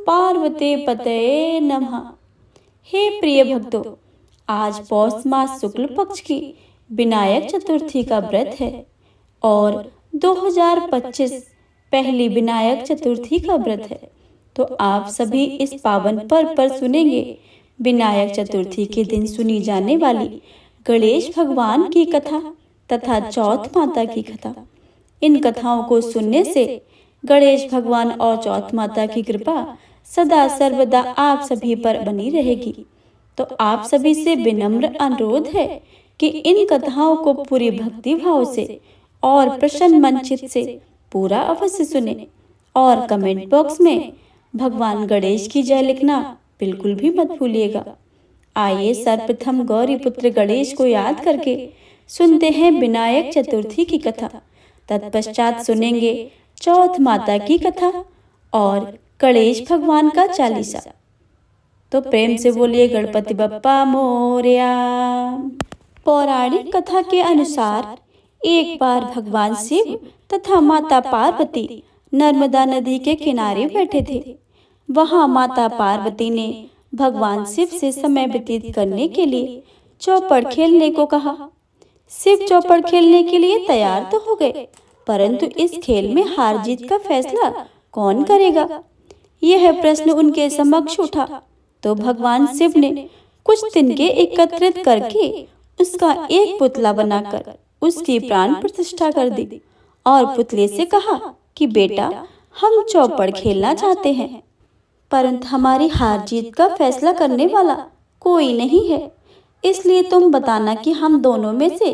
पार्वती पतये नमः। हे प्रिय भक्तों, आज पौष मास शुक्ल पक्ष की विनायक चतुर्थी का व्रत है और 2025 पहली विनायक चतुर्थी का व्रत है। तो आप सभी इस पावन पर्व पर सुनेंगे विनायक चतुर्थी के दिन सुनी जाने वाली गणेश भगवान की कथा तथा चौथ माता की कथा। इन कथाओं को सुनने से गणेश भगवान और चौथ माता की कृपा सदा सर्वदा आप सभी पर बनी रहेगी। तो आप सभी से विनम्र अनुरोध है कि इन कथाओं को पूरी भक्ति भाव से और प्रसन्न मन चित्त से पूरा अवश्य सुने और कमेंट बॉक्स में भगवान गणेश की जय लिखना बिल्कुल भी मत भूलिएगा। आइए सर्वप्रथम गौरी पुत्र गणेश को याद करके सुनते हैं विनायक चतुर्थी की कथा। तत्पश्चात सुनेंगे चौथ माता की कथा और गणेश भगवान का चालीसा। तो प्रेम से बोलिए गणपति बप्पा मोरया। पौराणिक कथा के अनुसार एक बार भगवान शिव तथा माता पार्वती नर्मदा नदी के किनारे बैठे थे। वहां माता पार्वती ने भगवान शिव से समय व्यतीत करने के लिए चौपड़ खेलने को कहा। शिव चौपड़ खेलने के लिए तैयार तो हो गए, परंतु इस खेल में हार जीत का फैसला कौन करेगा, यह प्रश्न उनके समक्ष उठा। तो भगवान शिव ने कुछ तिनके एकत्रित करके उसका एक पुतला बनाकर उसकी प्राण प्रतिष्ठा कर दी और पुतले से कहा कि बेटा, हम चौपड़ खेलना चाहते हैं, परंतु हमारी हार जीत का फैसला करने वाला कोई नहीं है, इसलिए तुम बताना कि हम दोनों में से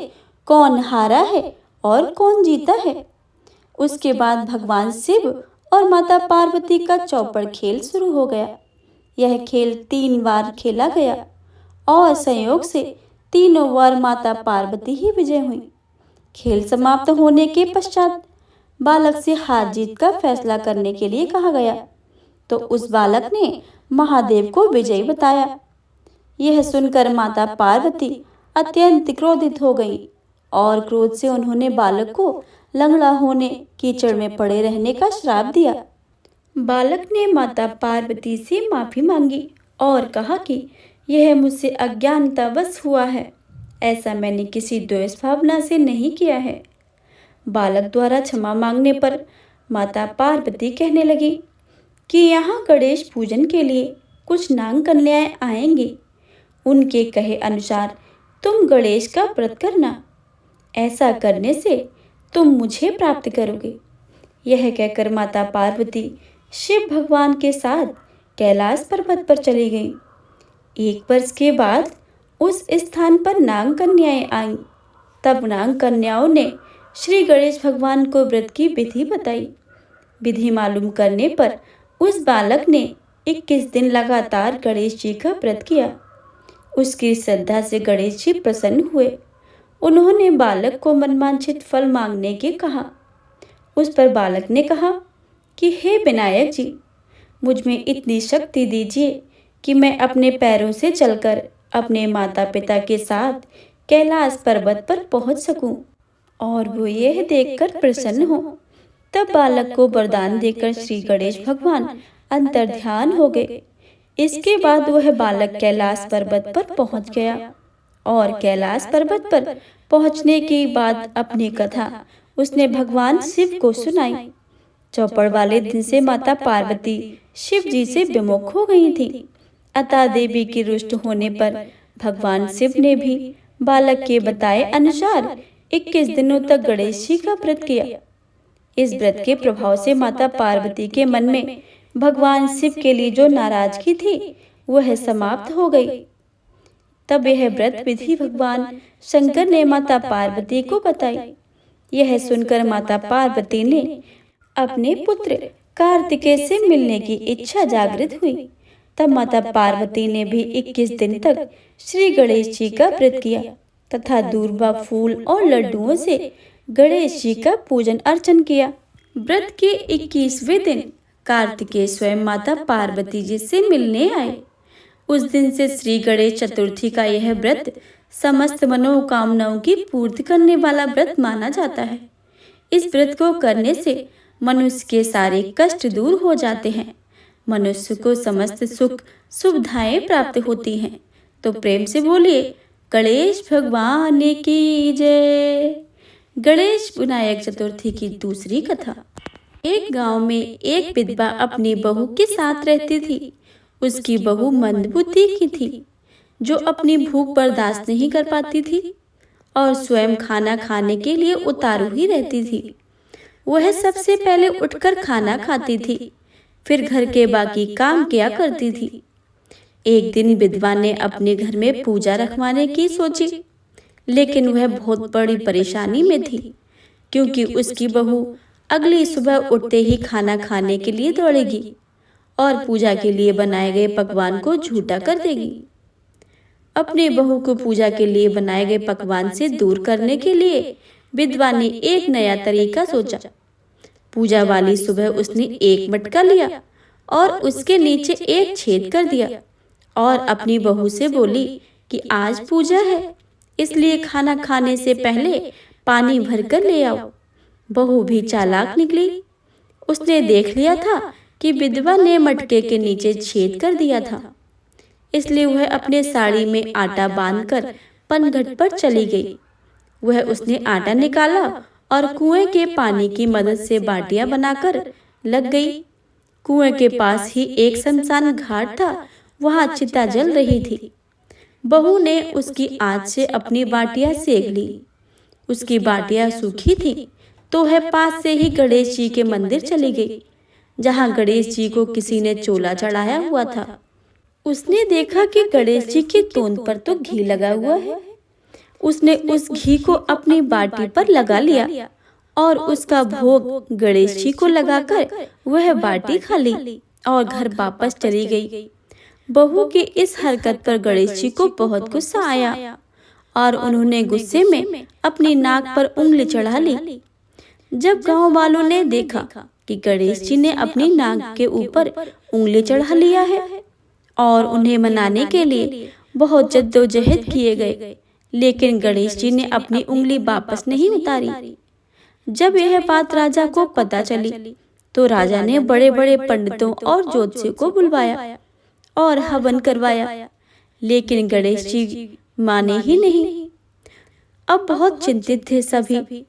कौन हारा है और कौन जीता है। उसके बाद भगवान शिव और माता पार्वती का चौपड़ खेल शुरू हो गया। यह खेल 3 बार खेला गया और संयोग से तीनों बार माता पार्वती ही विजय हुई। खेल समाप्त होने के पश्चात बालक से हार जीत का फैसला करने के लिए कहा गया, तो उस बालक ने महादेव को विजयी बताया। यह सुनकर माता पार्वती अत्यंत क्रोधित हो गई और क्रोध से उन्होंने बालक को लंगड़ा होने, कीचड़ में पड़े रहने का श्राप दिया। बालक ने माता पार्वती से माफी मांगी और कहा कि यह मुझसे अज्ञानतावश हुआ है, ऐसा मैंने किसी द्वेष भावना से नहीं किया है। बालक द्वारा क्षमा मांगने पर माता पार्वती कहने लगी कि यहाँ गणेश पूजन के लिए कुछ नाग कन्याएं आएंगी, उनके कहे अनुसार तुम गणेश का व्रत करना, ऐसा करने से तुम मुझे प्राप्त करोगे। यह कहकर माता पार्वती शिव भगवान के साथ कैलाश पर्वत पर चली गई। 1 वर्ष के बाद उस स्थान पर नाग कन्याएं आईं। तब नाग कन्याओं ने श्री गणेश भगवान को व्रत की विधि बताई। विधि मालूम करने पर उस बालक ने 21 दिन लगातार गणेश जी का व्रत किया। उसकी श्रद्धा से गणेश जी प्रसन्न हुए। उन्होंने बालक को मनवांछित फल मांगने के कहा। उस पर बालक ने कहा कि हे विनायक जी, मुझ में इतनी शक्ति दीजिए कि मैं अपने पैरों से चलकर अपने माता पिता के साथ कैलाश पर्वत पर पहुंच सकूं और वो यह देखकर प्रसन्न हो। तब बालक को वरदान देकर श्री गणेश भगवान अंतर्ध्यान हो गए। इसके बाद वह बालक कैलाश पर्वत पर पहुंच गया और कैलाश पर्वत पर पहुंचने के बाद अपनी कथा उसने भगवान शिव को सुनाई। चौपड़ वाले दिन से माता पार्वती शिव जी से विमुख हो गई थी। अतः देवी की रुष्ट होने पर भगवान शिव ने भी बालक के बताए अनुसार 21 दिनों तक गणेश जी का व्रत किया। इस व्रत के प्रभाव से माता पार्वती के मन में भगवान शिव के लिए जो नाराजगी थी वह समाप्त हो गई। तब यह व्रत विधि भगवान शंकर ने माता पार्वती को बताई। यह सुनकर माता पार्वती ने अपने पुत्र कार्तिकेय से मिलने की इच्छा जागृत हुई। तब माता पार्वती ने भी 21 दिन तक श्री गणेश जी का व्रत किया तथा दूर्वा फूल और लड्डुओं से गणेश जी का पूजन अर्चन किया। व्रत के 21वें दिन कार्तिकेय स्वयं माता पार्वती जी से मिलने आए। उस दिन से श्री गणेश चतुर्थी का यह व्रत समस्त मनोकामनाओं की पूर्ति करने वाला व्रत माना जाता है। इस व्रत को करने से मनुष्य के सारे कष्ट दूर हो जाते हैं। मनुष्य को समस्त सुख सुविधाएं प्राप्त होती हैं। तो प्रेम से बोलिए गणेश भगवान की जय। गणेश विनायक चतुर्थी की दूसरी कथा। एक गांव में एक विधवा अपनी बहू के साथ रहती थी। उसकी बहू मंदबुद्धि की थी, जो अपनी भूख बर्दाश्त नहीं कर पाती थी और स्वयं खाना खाने के लिए उतारू ही रहती थी। वह सबसे पहले उठकर खाना खाती थी, फिर घर के बाकी काम किया करती थी। एक दिन विधवा ने अपने घर में पूजा रखवाने की सोची, लेकिन वह बहुत बड़ी परेशानी में थी, क्योंकि उसकी बहू अगली सुबह उठते ही खाना खाने के लिए दौड़ेगी और पूजा के लिए बनाए गए पकवान को झूठा कर देगी। अपने बहू को पूजा के लिए बनाए गए पकवान से दूर करने के लिए विधवा ने एक नया तरीका सोचा। पूजा वाली सुबह उसने एक मटका लिया और उसके नीचे एक छेद कर दिया और अपनी बहू से बोली कि आज पूजा है, इसलिए खाना खाने से पहले पानी भरकर ले आओ। बहू भी चालाक निकली। उसने देख लिया था कि विधवा ने मटके के नीचे छेद कर दिया था, इसलिए वह अपने साड़ी में आटा बांधकर पनघट पर चली गई। वह उसने आटा निकाला और कुएं के पानी की मदद से बाटियां बनाकर लग गई। कुएं के पास ही एक शमशान घाट था, वहां चिता जल रही थी। बहू ने उसकी आंच से अपनी बाटियां सेक ली। उसकी बाटियां सूखी थी तो वह पास से ही गणेश जी के मंदिर चली गई, जहां गणेश जी को किसी ने चोला चढ़ाया हुआ था। उसने देखा कि गणेश जी की तोंद पर तो घी लगा हुआ है। उसने उस घी को अपनी बाटी पर लगा लिया और उसका भोग गणेश जी को लगाकर वह बाटी खा ली और घर वापस चली गई। बहू की इस हरकत पर गणेश जी को बहुत गुस्सा आया और उन्होंने गुस्से में अपनी नाक पर उंगली चढ़ा ली। जब गांव वालों ने देखा कि गणेश जी ने अपनी नाक के ऊपर उंगली चढ़ा लिया है और उन्हें मनाने के लिए बहुत जद्दोजहद किए गए, लेकिन गणेश जी ने अपनी उंगली वापस नहीं उतारी। जब यह बात राजा को पता चली तो राजा ने बड़े बड़े पंडितों और ज्योतिषियों को बुलवाया और हवन करवाया, लेकिन गणेश जी माने ही नहीं। अब बहुत चिंतित थे सभी।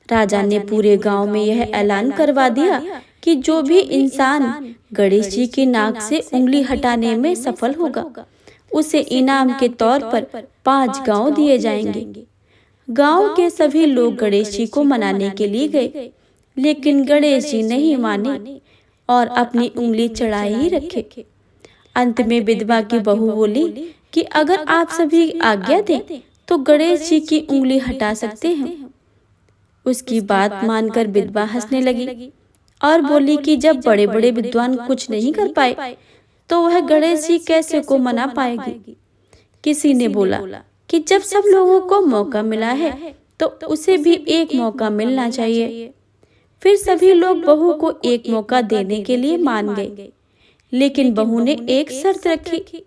राजा ने पूरे गांव में यह ऐलान करवा दिया कि जो भी इंसान गणेश जी की नाक से उंगली हटाने में सफल होगा, उसे इनाम के तौर पर 5 गांव दिए जाएंगे। गांव के सभी लोग गणेश जी को मनाने के लिए गए, लेकिन गणेश जी नहीं माने और अपनी उंगली चढ़ाए ही रखे। अंत में विधवा की बहू बोली कि अगर आप सभी आज्ञा दें तो गणेश जी की उंगली हटा सकते हैं। उसकी बात मानकर विधवा हंसने लगी और बोली कि जब बड़े बड़े विद्वान कुछ नहीं कर पाए तो वह गणेश जी कैसे को मना पाएगी। किसी ने बोला कि जब सब लोगों को मौका मिला है तो उसे भी एक मौका मिलना चाहिए। फिर सभी लोग बहू को एक मौका देने के लिए मान गए, लेकिन बहू ने एक शर्त रखी।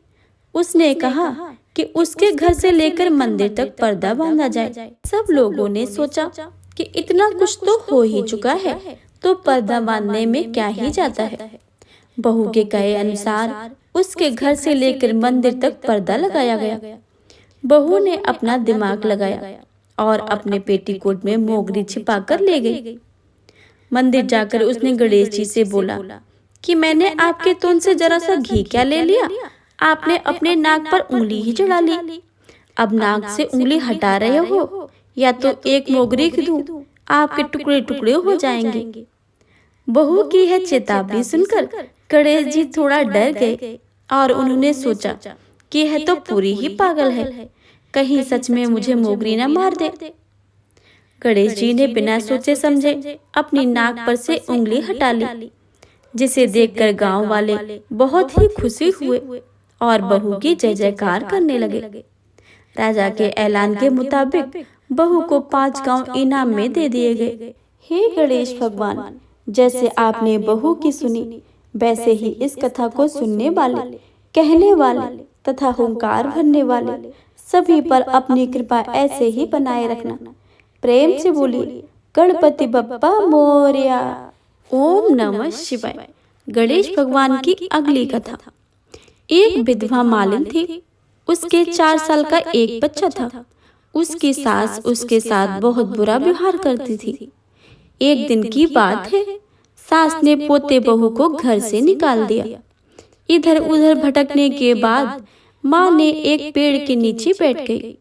उसने कहा कि उसके घर से लेकर मंदिर तक पर्दा बांधा जाए। सब लोगों ने सोचा कि इतना कुछ तो हो ही चुका है, तो पर्दा बांधने में क्या ही जाता है। बहू के कहे अनुसार उसके घर से लेकर मंदिर तक पर्दा लगाया गया। बहू ने अपना दिमाग लगाया और अपने पेटीकोट में मोगरी छिपाकर ले गई। मंदिर जाकर उसने गणेश जी से बोला कि मैंने आपके तोंद से जरा सा घी क्या ले लिया, आपने अपने नाक पर उंगली ही चढ़ा ली। अब नाक से उंगली हटा रहे हो या तो एक मोगरी दूं, आपके टुकड़े टुकड़े हो जाएंगे। बहू की यह चेतावनी सुनकर गणेश जी थोड़ा डर गए और उन्होंने सोचा कि यह तो पूरी ही पागल है, कहीं सच में मुझे मोगरी न मार दे। गणेश जी ने बिना सोचे समझे अपनी नाक पर से उंगली हटा ली, जिसे देखकर गांव वाले बहुत ही खुशी हुए और बहू की जय जयकार करने लगे। राजा के ऐलान के मुताबिक बहू को 5 गांव इनाम में दे दिए गए। हे गणेश भगवान, जैसे आपने बहू की सुनी, वैसे ही इस कथा को सुनने वाले, कहने वाले तथा हुंकार भरने वाले सभी पर अपनी कृपा ऐसे ही बनाए रखना। प्रेम से बोलिए गणपति बप्पा मोरया। ओम नमः शिवाय। गणेश भगवान की अगली कथा। एक विधवा मालिन थी। उसके 4 साल का एक बच्चा था। उसकी सास उसके साथ बहुत बुरा व्यवहार करती थी। एक दिन की बात है, सास ने पोते बहू को घर से निकाल दिया। इधर उधर भटकने के बाद माँ ने एक पेड़ के नीचे बैठ गई।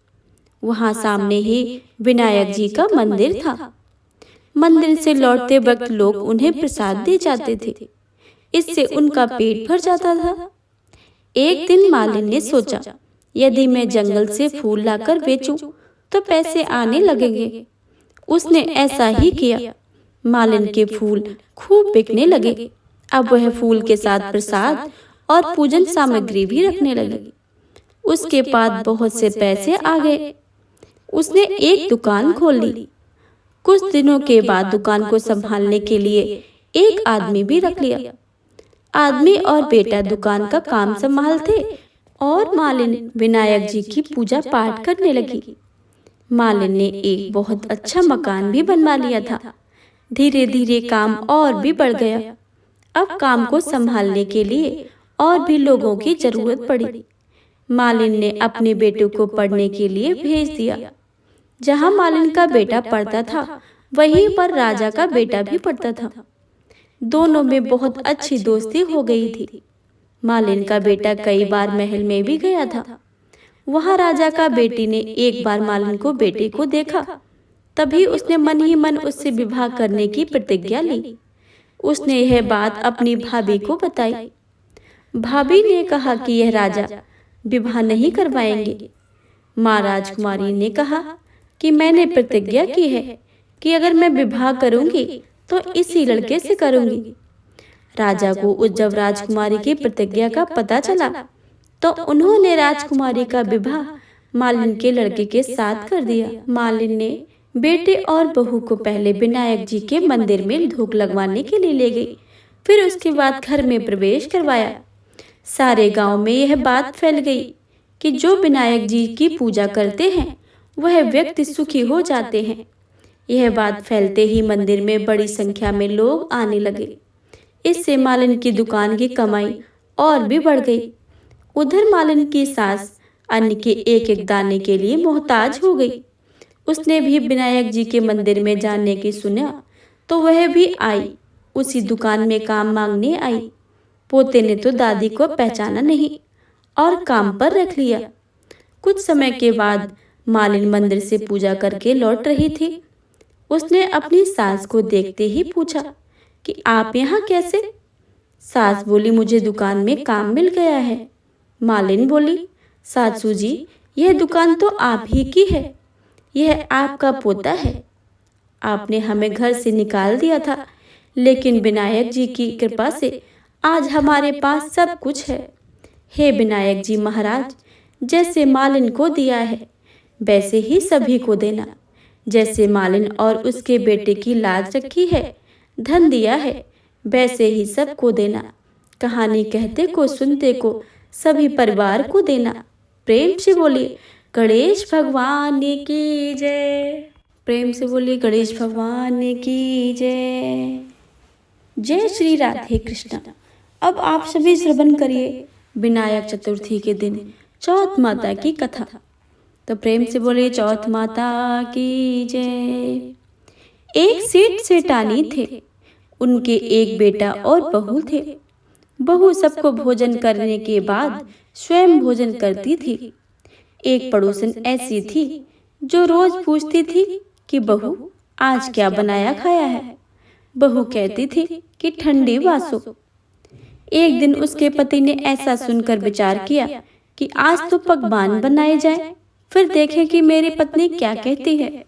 वहां सामने ही विनायक जी का मंदिर था। मंदिर से लौटते वक्त लोग उन्हें प्रसाद दे जाते थे। इससे उनका पेट भर जाता था। एक दिन मालिन ने सोचा, यदि मैं जंगल से फूल लाकर बेचूं तो पैसे आने लगेंगे। उसने ऐसा ही किया। मालिन के फूल खूब बिकने लगे। अब वह फूल के साथ प्रसाद और पूजन सामग्री भी रखने लगी। उसके पास बहुत से पैसे आ गए। उसने एक दुकान खोल ली। कुछ दिनों के बाद दुकान को संभालने के लिए एक आदमी भी रख लिया। आदमी और बेटा दुकान का काम संभालते और मालिन विनायक जी की पूजा पाठ करने लगी। मालिन ने एक बहुत अच्छा मकान भी बनवा लिया था। धीरे धीरे काम और भी बढ़ गया। अब काम को संभालने के लिए और भी लोगों की जरूरत पड़ी। मालिन ने अपने बेटे को पढ़ने के लिए भेज दिया। जहां मालिन का बेटा पढ़ता था, वहीं पर राजा का बेटा भी पढ़ता था। दोनों में बहुत अच्छी दोस्ती हो गई थी। मालिन का बेटा कई बार महल में भी गया था। वहां राजा का बेटी ने एक बार मालिन को बेटे को देखा। तभी उसने मन ही मन उससे विवाह करने की प्रतिज्ञा ली। उसने यह बात अपनी भाभी को बताई। भाभी ने कहा कि यह राजा विवाह नहीं करवाएंगे। माँ राजकुमारी ने कहा कि मैंने प्रतिज्ञा की है कि अगर मैं विवाह करूंगी तो इसी लड़के से करूंगी। राजा को जब राजकुमारी की प्रतिज्ञा का पता चला तो उन्होंने राजकुमारी का विवाह मालिन के लड़के के साथ कर दिया। मालिन ने बेटे और बहू को पहले विनायक जी के मंदिर में धूप लगवाने के लिए ले गई। फिर उसके बाद घर में प्रवेश करवाया। सारे गांव में यह बात फैल गई कि जो विनायक जी की पूजा करते हैं वह व्यक्ति सुखी हो जाते हैं। यह बात फैलते ही मंदिर में बड़ी संख्या में लोग आने लगे। इससे मालिन की दुकान की कमाई और भी बढ़ गई। उधर मालिन की सास अन्न के एक एक दाने के लिए मोहताज हो गई। उसने भी विनायक जी के मंदिर में जाने की सुना तो वह भी आई। उसी दुकान में काम मांगने आई। पोते ने तो दादी को पहचाना नहीं और काम पर रख लिया। कुछ समय के बाद मालिन मंदिर से पूजा करके लौट रही थी। उसने अपनी सास को देखते ही पूछा कि आप यहाँ कैसे? सास बोली, मुझे दुकान में काम मिल गया है। मालिन बोली, सासू जी, यह दुकान तो आप ही की है। यह आपका पोता है। आपने हमें घर से निकाल दिया था, लेकिन विनायक जी की कृपा से आज हमारे पास सब कुछ है। हे विनायक जी महाराज, जैसे मालिन को दिया है वैसे ही सभी को देना। जैसे मालिन और उसके बेटे की लाज रखी है, धन दिया है, वैसे ही सबको देना। कहानी कहते को सुनते को सभी परिवार को देना। प्रेम से बोलिए गणेश भगवान की जय। प्रेम से बोलिए गणेश भगवान की जय। जय श्री राधे कृष्ण। अब आप सभी श्रवण करिए विनायक चतुर्थी के दिन चौथ माता की कथा। तो प्रेम से बोलिए चौथ माता की जय। एक सेठ सेठानी थे। उनके एक बेटा और बहू थे। बहू सबको भोजन करने के बाद स्वयं भोजन करती थी। एक पड़ोसन ऐसी थी जो रोज पूछती थी कि बहू आज क्या बनाया खाया है। बहू कहती थी कि ठंडी बासो। एक दिन उसके पति ने ऐसा सुनकर विचार किया कि आज तो पकवान बनाए जाएं, फिर देखें कि मेरी पत्नी क्या कहती है।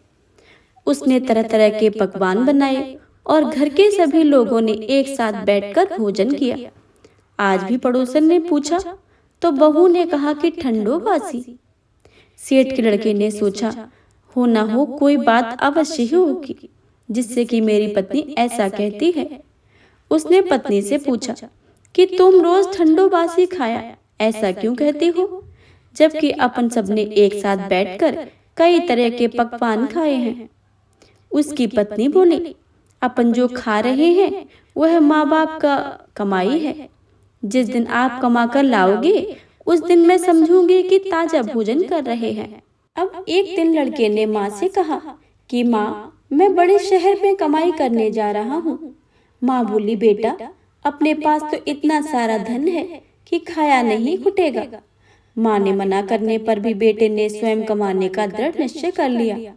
उसने तरह तरह के पकवान बनाए और घर के सभी लोगों ने एक साथ बैठकर भोजन किया। आज भी पड़ोसन ने पूछा तो बहू ने कहा कि ठंडो बासी। सेठ के लड़के ने सोचा, हो ना हो कोई बात अवश्य ही होगी जिससे कि मेरी पत्नी ऐसा कहती है। उसने पत्नी से पूछा कि तुम रोज ठंडो बासी खाया ऐसा क्यों कहती हो, जबकि अपन सबने एक साथ बैठकर कई तरह के पकवान खाए हैं। उसकी पत्नी बोली, अपन जो खा रहे हैं वह माँ बाप का कमाई है। जिस दिन आप कमा कर लाओगे उस दिन मैं समझूंगी कि ताजा भोजन कर रहे हैं। अब एक दिन लड़के ने माँ से कहा कि माँ, मैं बड़े शहर में कमाई करने जा रहा हूँ। माँ बोली, बेटा, अपने पास तो इतना सारा धन है कि खाया नहीं घुटेगा। माँ ने मना करने पर भी बेटे ने स्वयं कमाने का दृढ़ निश्चय कर लिया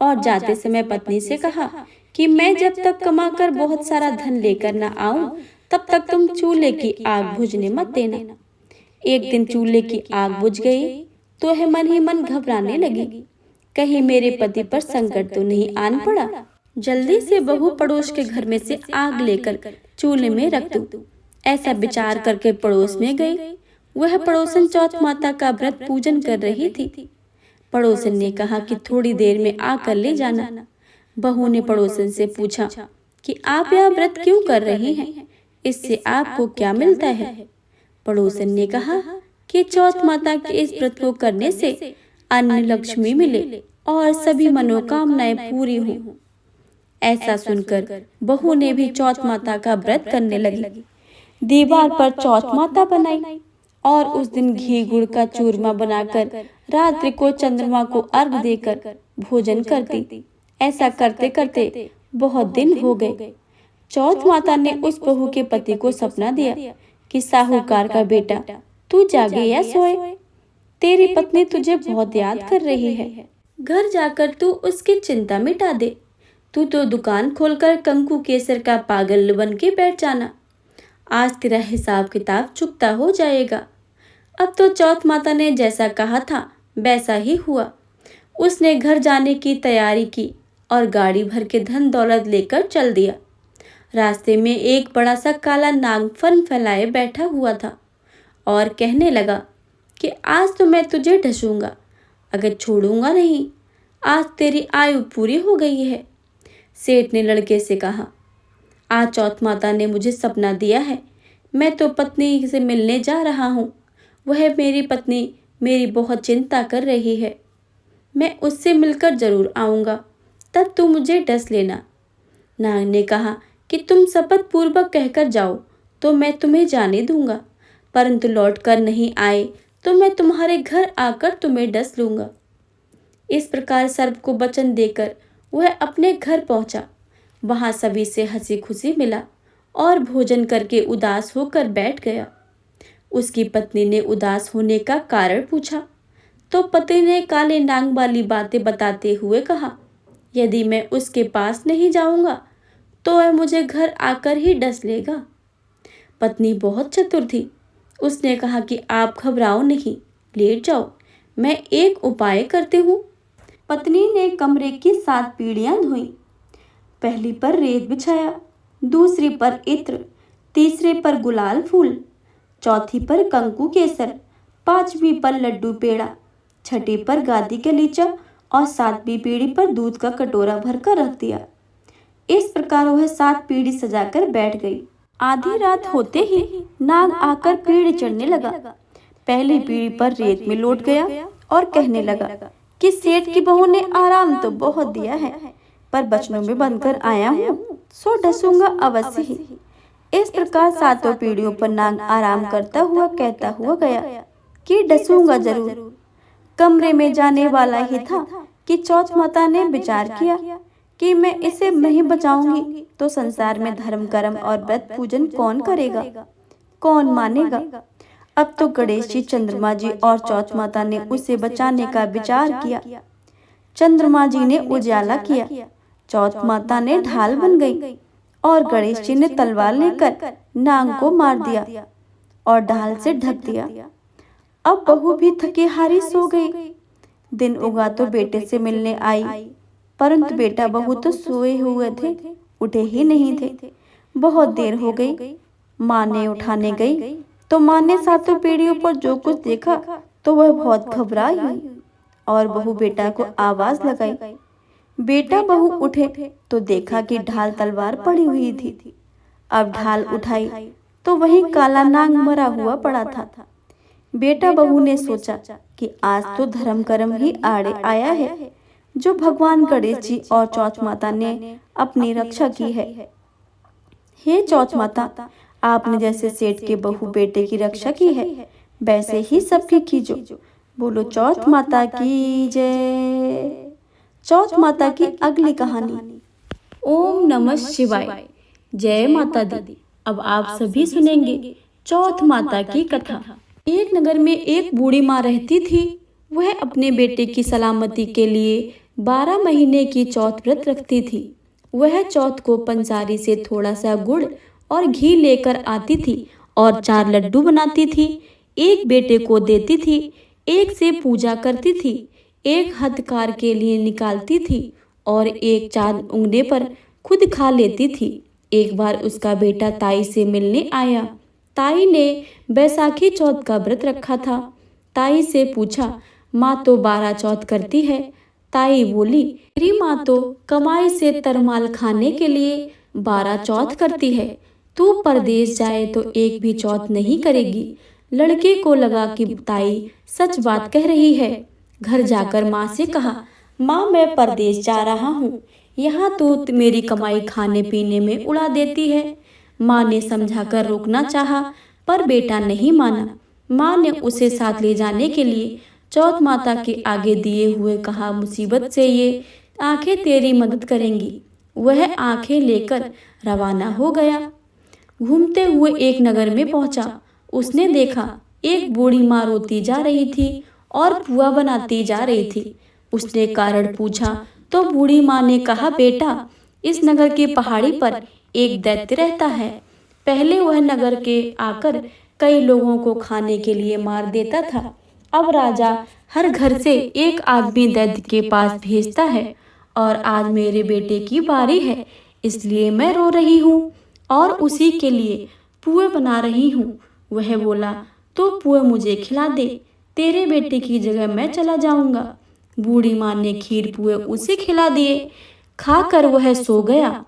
और जाते समय पत्नी से कहा कि मैं जब तक कमाकर बहुत सारा धन लेकर न आऊं तब तक तुम चूल्हे की आग बुझने मत देना। एक दिन चूल्हे की आग बुझ गई तो वह मन ही मन घबराने लगी, कहीं मेरे पति पर संकट तो नहीं आन पड़ा। जल्दी से बहू पड़ोस के घर में से आग लेकर चूल्हे में रख दूं, ऐसा विचार करके पड़ोस में गई। वह पड़ोसन चौथ माता का व्रत पूजन कर रही थी। पड़ोसन ने कहा कि थोड़ी देर में आकर ले जाना। बहू ने पड़ोसन से पूछा कि आप यह व्रत क्यों कर रही हैं? इससे आपको क्या मिलता है? पड़ोसन ने कहा कि चौथ माता के इस व्रत को करने से अन्न लक्ष्मी मिले और सभी मनोकामनाएं पूरी हों। ऐसा सुनकर बहू ने भी चौथ माता का व्रत करने लगी। दीवार पर चौथ माता बनाई और उस दिन घी गुड़ का चूरमा बनाकर रात्रि को चंद्रमा को अर्घ देकर भोजन करती। ऐसा करते करते बहुत दिन हो गए। चौथ माता ने उस बहू के पति को सपना दिया कि साहूकार का बेटा, तू जागे या सोए, तेरी पत्नी तुझे बहुत याद कर रही है। घर जाकर तू उसकी चिंता मिटा दे। तू तो दुकान खोलकर कंकु केसर का पागल बन के बैठ जाना। आज तेरा हिसाब किताब चुकता हो जाएगा। अब तो चौथ माता ने जैसा कहा था वैसा ही हुआ। उसने घर जाने की तैयारी की और गाड़ी भर के धन दौलत लेकर चल दिया। रास्ते में एक बड़ा सा काला नाग फन फैलाए बैठा हुआ था और कहने लगा कि आज तो मैं तुझे ढसूंगा, अगर छोड़ूंगा नहीं। आज तेरी आयु पूरी हो गई है। सेठ ने लड़के से कहा, आज चौथ माता ने मुझे सपना दिया है। मैं तो पत्नी से मिलने जा रहा हूँ। वह मेरी पत्नी मेरी बहुत चिंता कर रही है। मैं उससे मिलकर जरूर आऊँगा, तब तू मुझे डस लेना। नाग ने कहा कि तुम शपथ पूर्वक कहकर जाओ तो मैं तुम्हें जाने दूंगा, परंतु लौट कर नहीं आए तो मैं तुम्हारे घर आकर तुम्हें डस लूंगा। इस प्रकार सर्प को वचन देकर वह अपने घर पहुंचा। वहां सभी से हंसी खुशी मिला और भोजन करके उदास होकर बैठ गया। उसकी पत्नी ने उदास होने का कारण पूछा तो पति ने काले नाग वाली बातें बताते हुए कहा, यदि मैं उसके पास नहीं जाऊंगा तो वह मुझे घर आकर ही डस लेगा। पत्नी बहुत चतुर थी। उसने कहा कि आप घबराओ नहीं, लेट जाओ, मैं एक उपाय करती हूँ। पत्नी ने कमरे की 7 पीढ़ियां धोई। पहली पर रेत बिछाया, दूसरी पर इत्र, तीसरे पर गुलाल फूल, चौथी पर कंकु केसर, 5वीं पर लड्डू पेड़ा, छठी पर गादी गलीचा और 7वीं पीढ़ी पर दूध का कटोरा भरकर रख दिया। इस प्रकार वह 7 पीढ़ी सजाकर बैठ गई। आधी रात होते ही नाग आकर पीढ़ी चढ़ने लगा। पहली पीढ़ी पर रेत में लौट गया और कहने लगा कि सेठ की बहू ने आराम तो बहुत दिया है, पर बचनों में बनकर आया हूँ, सो ढसूंगा अवश्य ही। इस प्रकार 7 पीढ़ियों पर नाग आराम करता हुआ कहता हुआ गया कि ढसूंगा जरूर। कमरे में जाने वाला ही था कि चौथ माता ने विचार किया कि मैं इसे नहीं बचाऊंगी तो संसार में धर्म कर्म और व्रत पूजन कौन करेगा, कौन मानेगा। अब तो गणेश जी, चंद्रमा जी और चौथ माता ने उसे बचाने का विचार किया। चंद्रमा जी ने उजाला किया, चौथ माता ने ढाल बन गई और गणेश जी ने तलवार लेकर नाग को मार दिया और ढाल से ढक दिया। अब बहू भी थकी हारी सो गई। दिन उगा तो बेटे से मिलने आई, परंतु बेटा बहू तो सोए हुए थे, उठे ही नहीं थे। बहुत देर हो गई। माँ ने उठाने गई तो माँ ने 7 पीढ़ियों पर जो कुछ देखा तो वह बहुत घबराई हुई और बहू बेटा को आवाज लगाई। बेटा बहू उठे तो देखा कि ढाल तलवार पड़ी हुई थी। अब ढाल उठाई तो वहीं काला नाग मरा हुआ पड़ा था। बेटा बहू ने सोचा कि आज तो धर्म कर्म ही आड़े आया है, जो भगवान गणेश जी और चौथ माता ने अपनी रक्षा की है। हे चौथ माता, आपने जैसे सेठ के बहू बेटे की रक्षा की है, वैसे ही सबकी कीजो। बोलो चौथ माता की जय। चौथ माता की अगली कहानी। ओम नमः शिवाय। जय माता दी। अब आप सभी सुनेंगे चौथ माता की कथा। एक नगर में एक बूढ़ी माँ रहती थी। वह अपने बेटे की सलामती के लिए 12 महीने की चौथ व्रत रखती थी। वह चौथ को पंसारी से थोड़ा सा गुड़ और घी लेकर आती थी और 4 लड्डू बनाती थी। एक बेटे को देती थी, एक से पूजा करती थी, एक हथकार के लिए निकालती थी और एक चांद उंगली पर खुद खा लेती थी। एक बार उसका बेटा ताई से मिलने आया। ताई ने बैसाखी चौथ का व्रत रखा था। ताई से पूछा, माँ तो 12 चौथ करती है। ताई बोली, मेरी माँ तो कमाई से तरमाल खाने के लिए 12 चौथ करती है। तू परदेश जाए तो एक भी चौथ नहीं करेगी। लड़के को लगा कि ताई सच बात कह रही है। घर जाकर माँ से कहा, माँ मैं परदेश जा रहा हूँ, यहाँ तो मेरी कमाई खाने पीने में उड़ा देती है। माँ ने समझाकर रोकना चाहा, पर बेटा नहीं माना। माँ ने उसे साथ ले जाने के लिए चौथ माता के आगे दिए हुए कहा, मुसीबत से ये आंखें तेरी मदद करेंगी। वह आंखें लेकर रवाना हो गया। घूमते हुए एक नगर में पहुंचा। उसने देखा एक बूढ़ी माँ रोती जा रही थी और पुआ बनाती जा रही थी। उसने कारण पूछा तो बूढ़ी माँ ने कहा, बेटा इस नगर की पहाड़ी पर एक दैत्य रहता है। पहले वह नगर के आकर कई लोगों को खाने के लिए मार देता था। अब राजा हर घर से एक आदमी दैत्य के पास भेजता है और आज मेरे बेटे की बारी है, इसलिए मैं रो रही हूँ और उसी के लिए पुए बना रही हूँ। वह बोला, तो पुए मुझे खिला दे, तेरे बेटे की जगह मैं चला जाऊंगा। बूढ़ी माँ ने खीर पुए उसे खिला दिए। खाकर वह सो गया।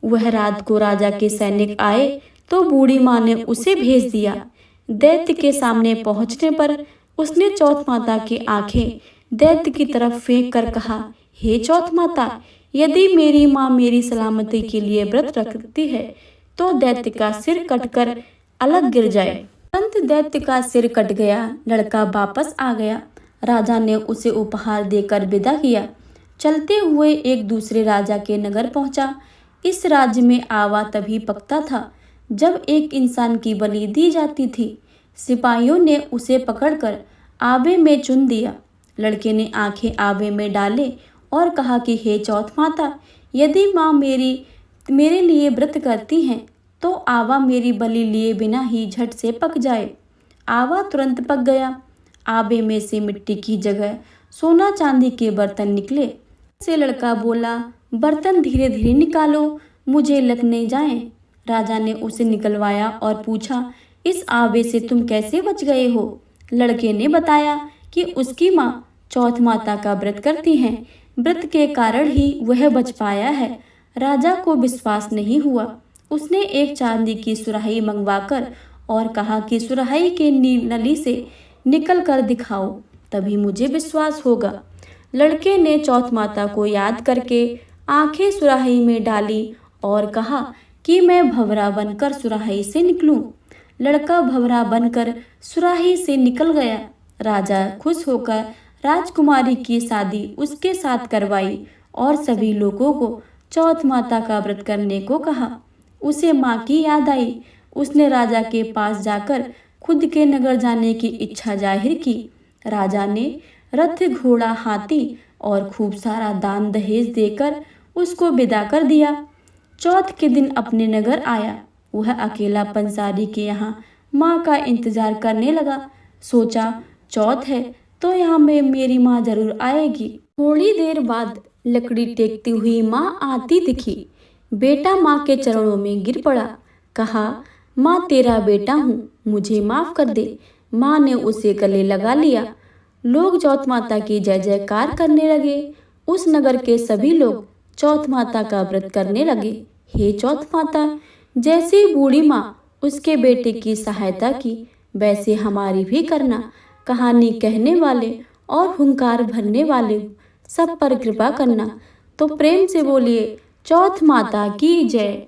वह रात को राजा के सैनिक आए तो बूढ़ी माँ ने उसे भेज दिया। दैत्य के सामने पहुंचने पर उसने चौथ माता की आंखें दैत्य की तरफ फेंक कर कहा, हे चौथ माता, यदि मेरी माँ मेरी सलामती के लिए व्रत रखती है तो दैत्य का सिर कटकर अलग गिर जाए। तुरंत दैत्य का सिर कट गया। लड़का वापस आ गया। राजा ने उसे उपहार देकर विदा किया। चलते हुए एक दूसरे राजा के नगर पहुंचा। इस राज्य में आवा तभी पकता था जब एक इंसान की बलि दी जाती थी। सिपाहियों ने उसे पकड़कर आबे में चुन दिया। लड़के ने आंखें आबे में डाले और कहा कि हे चौथ माता, यदि माँ मेरे लिए व्रत करती हैं तो आवा मेरी बलि लिए बिना ही झट से पक जाए। आवा तुरंत पक गया। आबे में से मिट्टी की जगह सोना चांदी के बर्तन निकले। से लड़का बोला, बर्तन धीरे धीरे निकालो, मुझे लगने जाएं। राजा ने उसे निकलवाया और पूछा, इस आबे से तुम कैसे बच गए हो? लड़के ने बताया कि उसकी माँ चौथ माता का व्रत करती हैं। व्रत के कारण ही वह बच पाया है। राजा को विश्वास नहीं हुआ। उसने एक चांदी की सुराही मंगवाकर और कहा कि सुराही के नली से निकल कर दिखाओ, तभी मुझे विश्वास होगा। लड़के ने चौथ माता को याद करके आंखें सुराही में डाली और कहा कि मैं भंवरा बनकर सुराही से निकलूं। लड़का भंवरा बनकर सुराही से निकल गया। राजा खुश होकर राजकुमारी की शादी उसके साथ करवाई और सभी लोगों को चौथ माता का व्रत करने को कहा। उसे माँ की याद आई। उसने राजा के पास जाकर खुद के नगर जाने की इच्छा जाहिर की। राजा ने रथ, घोड़ा, हाथी और खूब सारा दान दहेज देकर उसको विदा कर दिया। चौथ के दिन अपने नगर आया। वह अकेला पंसारी के यहाँ माँ का इंतजार करने लगा। सोचा, चौथ है तो यहाँ में मेरी माँ जरूर आएगी। थोड़ी देर बाद लकड़ी टेकती हुई माँ आती दिखी। बेटा माँ के चरणों में गिर पड़ा। कहा, माँ तेरा बेटा हूँ, मुझे माफ कर दे। माँ ने उसे गले लगा लिया। लोग चौथ माता की जय जयकार करने लगे। उस नगर के सभी लोग चौथ माता का व्रत करने लगे। हे चौथ माता, जैसे बूढ़ी माँ उसके बेटे की सहायता की, वैसे हमारी भी करना। कहानी कहने वाले और हुंकार भरने वाले सब पर कृपा करना। तो प्रेम से बोलिए, चौथ माता की जय।